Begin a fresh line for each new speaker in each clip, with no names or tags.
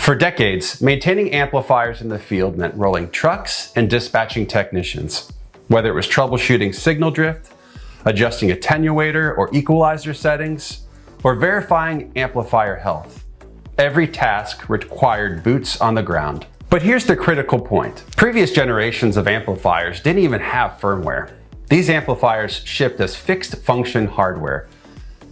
For decades, maintaining amplifiers in the field meant rolling trucks and dispatching technicians. Whether it was troubleshooting signal drift, adjusting attenuator or equalizer settings, or verifying amplifier health, every task required boots on the ground. But here's the critical point. Previous generations of amplifiers didn't even have firmware. These amplifiers shipped as fixed function hardware.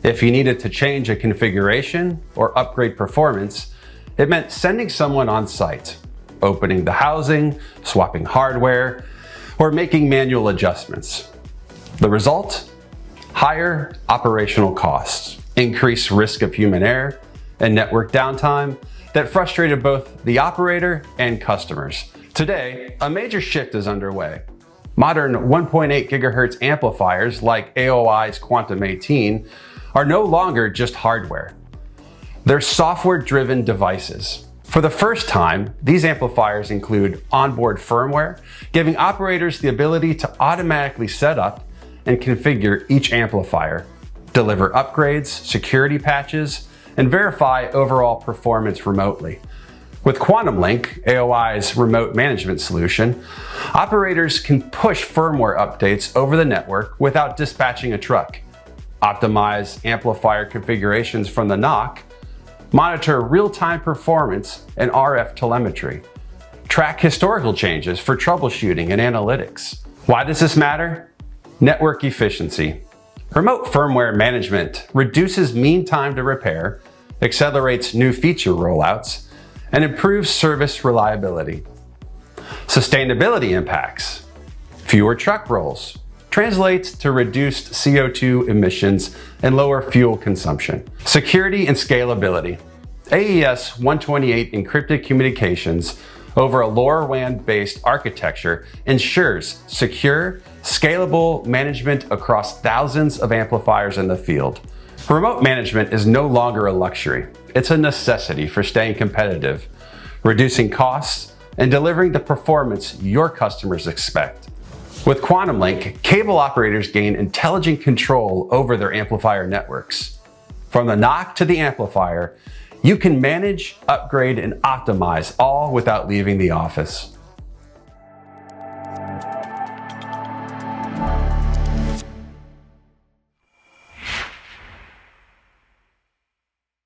If you needed to change a configuration or upgrade performance, it meant sending someone on site, opening the housing, swapping hardware, or making manual adjustments. The result? Higher operational costs, increased risk of human error, and network downtime that frustrated both the operator and customers. Today, a major shift is underway. Modern 1.8 gigahertz amplifiers like AOI's Quantum 18 are no longer just hardware. They're software-driven devices. For the first time, these amplifiers include onboard firmware, giving operators the ability to automatically set up and configure each amplifier, deliver upgrades, security patches, and verify overall performance remotely. With QuantumLink, AOI's remote management solution, operators can push firmware updates over the network without dispatching a truck, optimize amplifier configurations from the NOC, monitor real-time performance and RF telemetry, track historical changes for troubleshooting and analytics. Why does this matter? Network efficiency. Remote firmware management reduces mean time to repair, accelerates new feature rollouts, and improves service reliability. Sustainability impacts. Fewer truck rolls. Translates to reduced CO2 emissions and lower fuel consumption. Security and scalability. AES 128 encrypted communications over a LoRaWAN-based architecture ensures secure, scalable management across thousands of amplifiers in the field. Remote management is no longer a luxury. It's a necessity for staying competitive, reducing costs, and delivering the performance your customers expect. With QuantumLink, cable operators gain intelligent control over their amplifier networks. From the NOC to the amplifier, you can manage, upgrade, and optimize all without leaving the office.